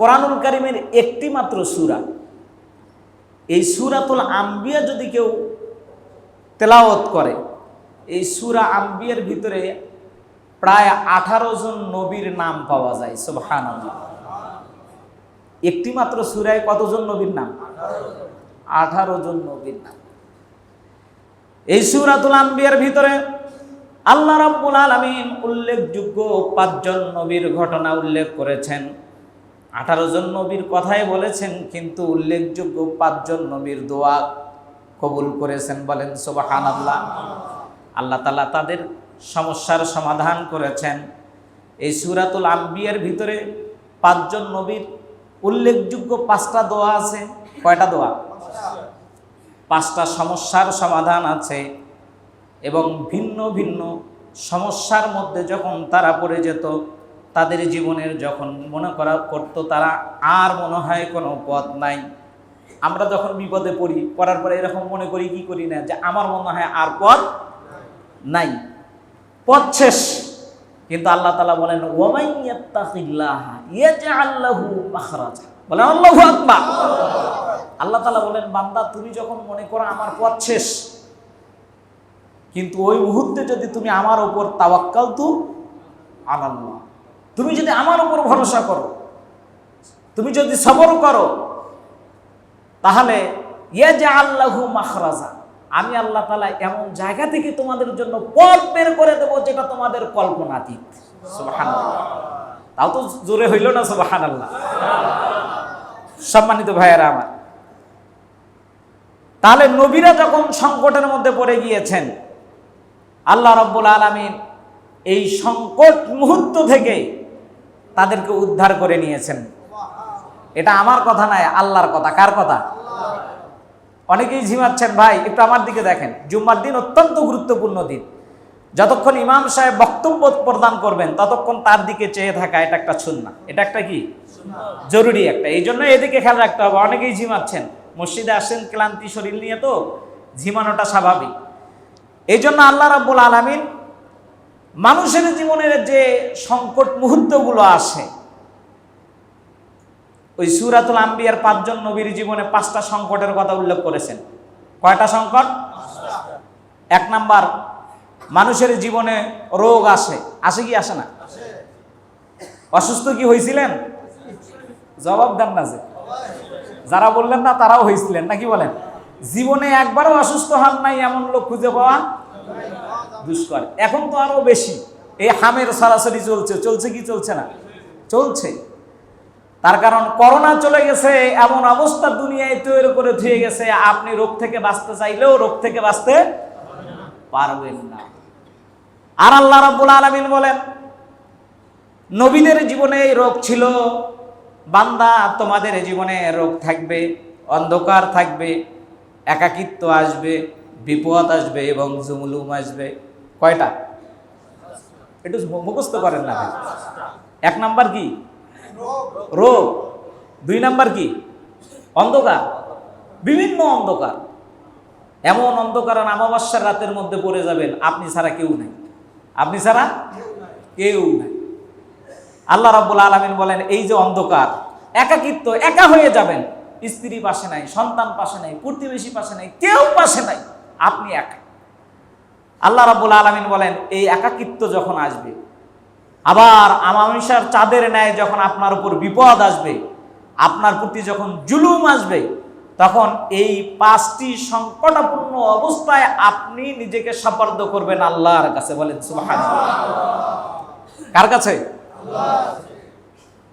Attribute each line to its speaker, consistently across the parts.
Speaker 1: কোরআনুল কারীমের একটি মাত্র সূরা, এই সূরাতুল আম্বিয়া যদি কেউ তেলাওয়াত করে, এই সূরা আম্বিয়ার ভিতরে প্রায় 18 জন নবীর নাম পাওয়া যায়। সুবহানাল্লাহ। একটি মাত্র সূরায় কতজন নবীর নাম? 18 জন নবীর নাম। এই সূরাতুল আম্বিয়ার ভিতরে আল্লাহ রাব্বুল আলামিন উল্লেখযোগ্য 5 জন নবীর ঘটনা উল্লেখ করেছেন। 18 জন নবীর কথাই বলেছেন, কিন্তু উল্লেখযোগ্য 5 জন নবীর দোয়া কবুল করেছেন। বলেন সুবহানাল্লাহ। আল্লাহ তাআলা তাদের সমস্যার সমাধান করেছেন। এই সূরাতুল আম্বিয়ার ভিতরে 5 জন নবীর উল্লেখযোগ্য 5টা দোয়া আছে। কয়টা দোয়া? 5টা সমস্যার সমাধান আছে। এবং ভিন্ন ভিন্ন সমস্যার মধ্যে যখন তারা পড়ে যেত, তাদের জীবনের যখন মনে করতো তারা আর মনে হয় কোনো পথ নাই। আমরা যখন বিপদে পড়ি, পড়ার পরে এরকম মনে করি কি করি না, যে আমার মনে হয় আর পথ নাই, পথ শেষ। কিন্তু আল্লাহ তাআলা বলেন ওয়ামান ইয়াত্তাকিল্লাহা ইয়াজআল লাহু মাখরাজা। বলেন আল্লাহু আকবার। আল্লাহ তাআলা বলেন, বান্দা তুমি যখন মনে করো আমার পথ শেষ, কিন্তু ওই মুহূর্তে যদি তুমি আমার উপর তাওয়াক্কালতু আলাল্লাহ, তুমি যদি আমার উপর ভরসা করো, তুমি যদি সবর করো, তাহলে ইয়াজআল লাহু মাখরাজা, আমি আল্লাহ তাআলা এমন জায়গা থেকে তোমাদের জন্য পথ বের করে দেব যেটা তোমাদের কল্পনাতীত। সুবহানাল্লাহ। তাও তো জোরে হইল না সুবহানাল্লাহ। সম্মানিত ভাইয়েরা আমার, তাহলে নবীরা যখন সংকটের মধ্যে পড়ে গিয়েছেন, আল্লাহ রাব্বুল আলামিন এই সংকট মুহূর্ত থেকে তাদেরকে উদ্ধার করে নিয়েছেন। এটা আমার কথা নয়, আল্লাহর কথা। কার কথা? অনেকেই ঝিমাচ্ছেন, ভাই একটু আমার দিকে দেখেন। জুম্মার দিন অত্যন্ত গুরুত্বপূর্ণ দিন। যতক্ষণ ইমাম সাহেব বক্তব্য প্রদান করবেন ততক্ষণ তার দিকে চেয়ে থাকা, এটা একটা সুন্নাহ। এটা একটা কি? জরুরি একটা। এই জন্য এদিকে খেয়াল রাখতে হবে। অনেকেই ঝিমাচ্ছেন, মসজিদে আসেন ক্লান্তি শরীর নিয়ে, তো ঝিমানোটা স্বাভাবিক। এই জন্য আল্লাহ রাব্বুল আলামিন মানুষের জীবনের যে সংকট মুহূর্তগুলো আসে, ওই সূরাতুল আম্বিয়ার 5 জন নবীর জীবনে 5টা সংকটের কথা উল্লেখ করেছেন। কয়টা সংকট? 1 নাম্বার, মানুষের জীবনে রোগ আসে। আসে কি আসে না? অসুস্থ কি হয়েছিলেন? জবাব দেন না। যে যারা বললেন না তারাও হয়েছিলেন নাকি বলেন? জীবনে একবারও অসুস্থ হন নাই এমন লোক খুঁজে পাওয়া দুষ্কর। এখন তো আরো বেশি। এই হামের সরাসরি চলছে কি চলছে না? চলছে। তার কারণ করোনা চলে গেছে, এমন অবস্থা দুনিয়ায় তৈরি করে ধুয়ে গেছে, আপনি রোগ থেকে বাঁচতে চাইলেও রোগ থেকে বাঁচতে পারবেন না। আর আল্লাহ রাব্বুল আলামিন বলেন, নবীদের জীবনে এই রোগ ছিল। বান্দা, তোমাদের জীবনে রোগ থাকবে, অন্ধকার থাকবে, একাকিত্ব আসবে, বিপদ আসবে এবং জুলুম আসবে। কয়টা? একটু মুখস্থ করেন না। 1 নাম্বার কি? রোগ। 2 নাম্বার কি? অন্ধকার, বিভিন্ন অন্ধকার। এমন অন্ধকার অমাবস্যার রাতের মধ্যে পড়ে যাবেন, আপনি ছাড়া কেউ নাই। আপনি ছাড়া কেউ নাই। আল্লাহ রাব্বুল আলামিন বলেন, এই যে অন্ধকার, একাকিত্ব, একা হয়ে যাবেন। স্ত্রী পাশে নাই, সন্তান পাশে নাই, প্রতিবেশী পাশে নাই, কেউ পাশে নাই, আপনি একা। আল্লাহ রাব্বুল আলামিন বলেন, এই একাকিত্ব যখন আসবে, আবার আমামিশার চাঁদের ন্যায় যখন আপনার উপর বিপদ আসবে, আপনার প্রতি যখন জুলুম আসবে, তখন এই 5টি সংকটাপূর্ণ অবস্থায় আপনি নিজেকে সাপার্দ করবেন আল্লাহর কাছে। বলেন সুবহানাল্লাহ। কার কাছে?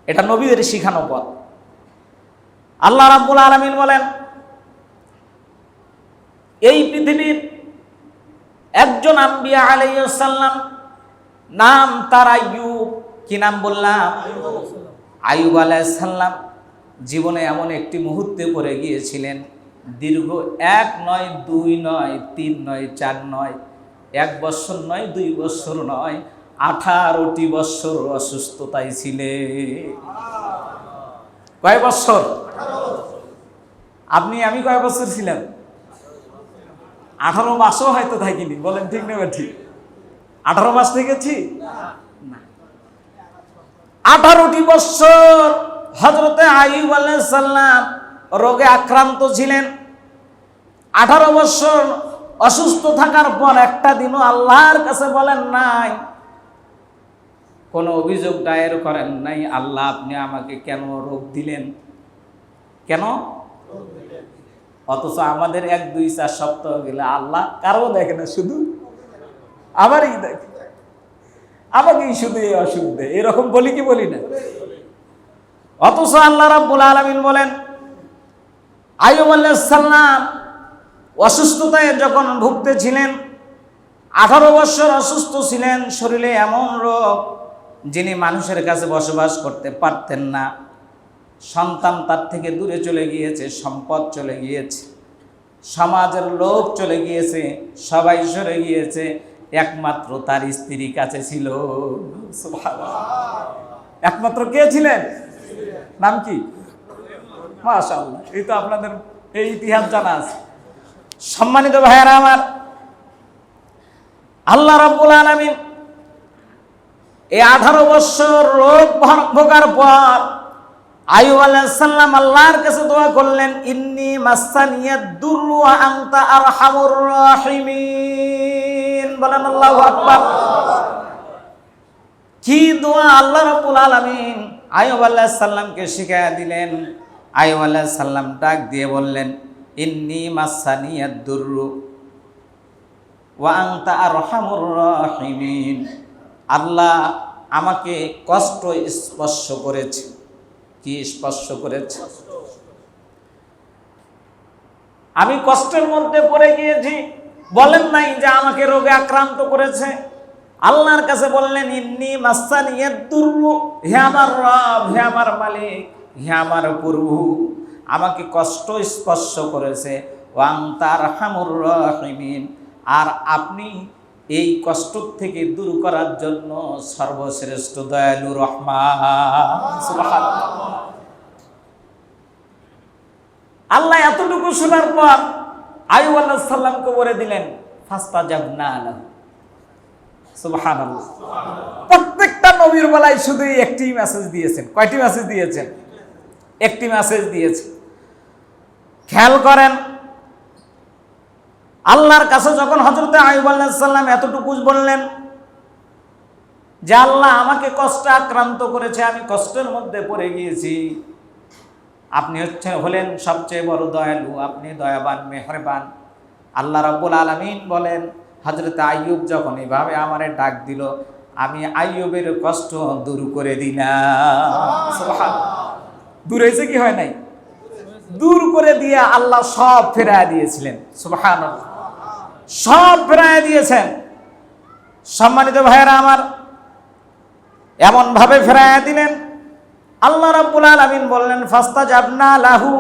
Speaker 1: এটা নবীদের শিখানো পথ। আল্লাহ রাব্বুল আলামিন বলেন, এই পৃথিবীর একজন আম্বিয়া আলাইহিস সালাম, নাম তার আইয়ুব। কি নাম বললাম? আইয়ুব আলাইহিস সালাম জীবনে এমন একটি মুহূর্তে পড়ে গিয়েছিলেন, দীর্ঘ 1 নয়, 2 নয়, 3 নয়, 4 নয়, 1 বছর নয়, 2 বছর নয়, 18টি বছর অসুস্থতায় ছিলেন। কয় বছর? আপনি আমি কয় বছর ছিলেন? 18 মাসও হয়তো থাকিনি। বলেন ঠিক না ঠিক? 18 মাস থেকেছি না, 18টি বছর হযরতে আইয়ুব আলাইহিস সালাম রোগে আক্রান্ত ছিলেন। 18 বছর অসুস্থ থাকার পর একটা দিনও আল্লাহর কাছে বলেন নাই, কোনো অভিযোগ দায়ের করেন নাই, আল্লাহ আপনি আমাকে কেন রোগ দিলেন, কেন? অথচ আমাদের 1-2-4 সপ্তাহ গেলে আল্লাহ কারো দেখে না, শুধু আমারই দেখে, আমাকেই শুধু এই অসুখ দেয়, এরকম বলি কি বলি না? অথচ আল্লাহ রাব্বুল আলামিন বলেন, আইয়ুব আলাইহিস সালাম অসুস্থতায় যখন ভুগতেছিলেন, 18 বছর অসুস্থ ছিলেন, শরীরে এমন রোগ যিনি মানুষের কাছে বসবাস করতে পারতেন না, সন্তান তার থেকে দূরে চলে গিয়েছে, সম্পদ চলে গিয়েছে, সমাজের লোক চলে গিয়েছে, সবাই সরে গিয়েছে, একমাত্র তার স্ত্রীর কাছে ছিল। সুবহানাল্লাহ। একমাত্র কে ছিলেন? নাম কি? মাশাআল্লাহ, এই তো আপনাদের এই ইতিহাস জানা আছে। সম্মানিত ভাইয়েরা আমার, আল্লাহ রাব্বুল আলামিন এই 18 বছর রোগ ভোগার পর আইয়ুব আলাইহিস সালাম আল্লাহর কাছে দোয়া করলেন, ইন্নী মাসানিয়াদ দুররু ওয়া আনতা আরহামুর রাহিমিন। বলেন আল্লাহু আকবার। কি দোয়া আল্লাহ রাব্বুল আলামিন আইয়ুব আলাইহিস সালামকে শিখায়া দিলেন। আইয়ুব আলাইহিস সালাম ডাক দিয়ে বললেন, ইন্নী মাসানিয়াদ দুররু ওয়া আনতা আরহামুর রাহিমিন। আল্লাহ আমাকে কষ্ট স্পর্শ করেছে। কি স্পর্শ করেছে? আমি কষ্টের মধ্যে পড়ে গিয়েছি, বলেন নাই যে আমাকে রোগে আক্রান্ত করেছে। আল্লাহর কাছে বললেন, ইন্নী মাসানিয়াদ দুররু, হে আমার রব, হে আমার মালিক, হে আমার প্রভু, আমাকে কষ্ট স্পর্শ করেছে। ওয়া আনতা আরহামুর রাহিমিন, আর আপনি এই কষ্ট থেকে দূর করার জন্য সর্বশ্রেষ্ঠ দয়ালু রহমান। সুবহানাল্লাহ। আল্লাহ এতটুকু শোনার পর আইয়ুব আলাইহিস সালামকে বলে দিলেন, ফাস্তাজাবনা লাহু। সুবহানাল্লাহ। প্রত্যেকটা নবীর বেলায় শুধু একটি মেসেজ দিয়েছেন। কয়টি মেসেজ দিয়েছেন? একটি মেসেজ দিয়েছেন। খেয়াল করেন, আল্লাহর কাছে যখন হযরত আইয়ুব আলাইহিস সালাম এতটুকু বললেন যে আল্লাহ আমাকে কষ্টে আক্রান্ত করেছে, আমি কষ্টের মধ্যে পড়ে গিয়েছি, আপনি হলেন সবচেয়ে বড় দয়ালু, আপনি দয়াবান, মেহেরবান। আল্লাহ রাব্বুল আলামিন বলেন, হযরত আইয়ুব যখন এভাবে আমারে ডাক দিল, আমি আইয়ুবের কষ্ট দূর করে দিলাম। সুবহানাল্লাহ। দূর হয়েছে কি হয় নাই? দূর করে দিয়ে আল্লাহ সব ফেরায় দিয়েছিলেন। সুবহানাল্লাহ। সব ফেরায় দিয়েছেন। সম্মানিত ভাইয়েরা আমার, এমন ভাবে ফেরায় দিলেন, আল্লাহ রাব্বুল আলামিন বললেন, ফাস্তাজাবনা লাহু,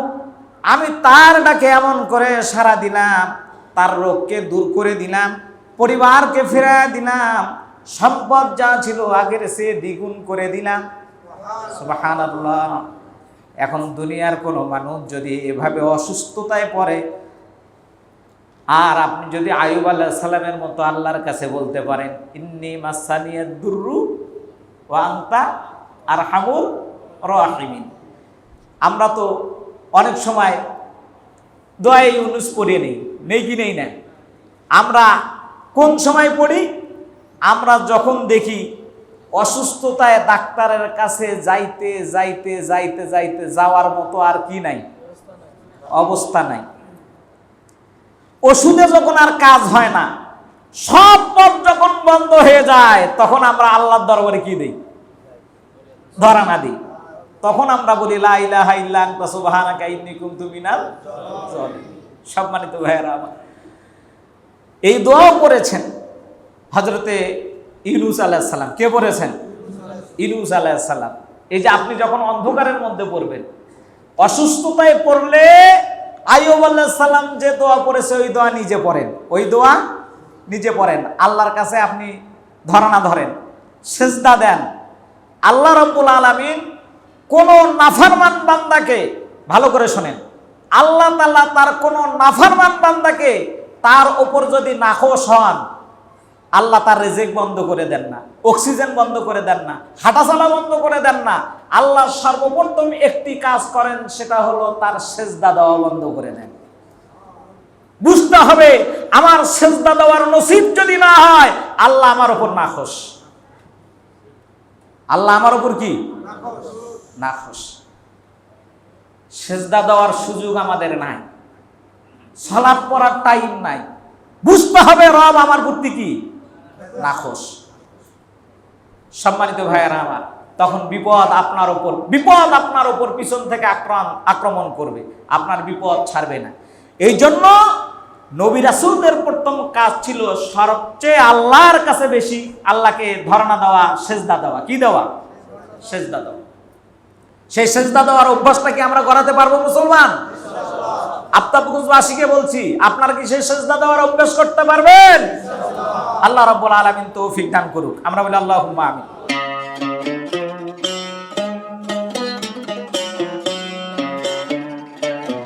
Speaker 1: আমি তার ডাকে এমন করে সাড়া দিলাম, তার রোগকে দূর করে দিলাম, পরিবারকে ফেরায় দিলাম, সম্পদ যা ছিল আগের চেয়ে দ্বিগুণ করে দিলাম। সুবহানাল্লাহ। এখন দুনিয়ার কোনো মানুষ যদি এভাবে অসুস্থতায় পড়ে, আর আপনি যদি আইয়ুব আলাইহিস সালামের মতো আল্লাহর কাছে বলতে পারেন, ইন্নী মাসানিয়াদ দুররু ওয়া আনতা আরহামুর রাহিমিন। আমরা তো অনেক সময় দোয়া ইউনুস পড়ে নেই কি নেই না? আমরা কোন সময় পড়ি? আমরা যখন দেখি অসুস্থতায় ডাক্তারের কাছে যাইতে যাইতে যাইতে যাইতে যাওয়ার মতো আর কি নাই, অবস্থা নাই। ওষুধে যখন আর কাজ হয় না, সব পথ যখন বন্ধ হয়ে যায়, তখন আমরা আল্লাহর দরবারে কি দেই? ধরানা দিই। তখন আমরা বলি, লা ইলাহা ইল্লা আনতা সুবহানাকা ইন্নী কুনতু মিনাল জালিমিন। সম্মানিত ভাইয়েরা আমার, এই দোয়াও করেছেন হযরতে ইউনূস আলাইহিস সালাম। কে পড়েছেন? ইউনূস আলাইহিস সালাম। এই যে আপনি যখন অন্ধকারের মধ্যে পড়বেন, অসুস্থতায় পড়লে আইয়ুব আলাইহিস সালাম যে দোয়া করেছে, ওই দোয়া নিজে পড়েন, ওই দোয়া নিজে পড়েন। আল্লাহর কাছে আপনি ধরানা ধরেন, সিজদা দেন। আল্লাহ রাব্বুল আলামিন কোন নাফরমান বান্দাকে, ভালো করে শোনেন, আল্লাহ তাআলা তার কোন নাফরমান বান্দাকে তার উপর যদি নাখোশ হন, আল্লাহ তার রিজিক বন্ধ করে দেন না। অক্সিজেন বন্ধ করে দেন না, হাঁটাচলা বন্ধ করে দেন না। আল্লাহ সর্বপ্রথম একটি কাজ করেন, সেটা হলো তার সেজদা দেওয়া বন্ধ করে দেন। বুঝতে হবে, আমার সেজদা দেওয়ার নসিব যদি না হয়, আল্লাহ আমার উপর নাখোশ। আল্লাহ আমার উপর কি নাখোশ। সেজদা দেওয়ার সুযোগ আমাদের নাই, সালাত পড়ার টাইম নাই। বুঝতে হবে রব আমার প্রতি কি নাখোশ। সম্মানিত ভাইয়েরা আমার, তখন বিপদ আপনার উপর পিছন থেকে আক্রমণ করবে, আপনার বিপদ ছাড়বে না। এই জন্য নবী রাসূলদের প্রথম কাজ ছিল সবচেয়ে আল্লাহর কাছে বেশি আল্লাহকে ধরনা দেওয়া, সেজদা দেওয়া। কি দেওয়া? সেজদা দেওয়া। সেই সেজদা দেওয়ার অভ্যাসটা কি আমরা করাতে পারবো মুসলমান? আফতাবগঞ্জবাসীকে বলছি, আপনারা কি সেই সেজদা দেওয়ার অভ্যাস করতে পারবেন? আল্লাহ রাব্বুল আলামিন তৌফিক দান করুক। আমরা বলি আল্লাহুম্মা আমিন।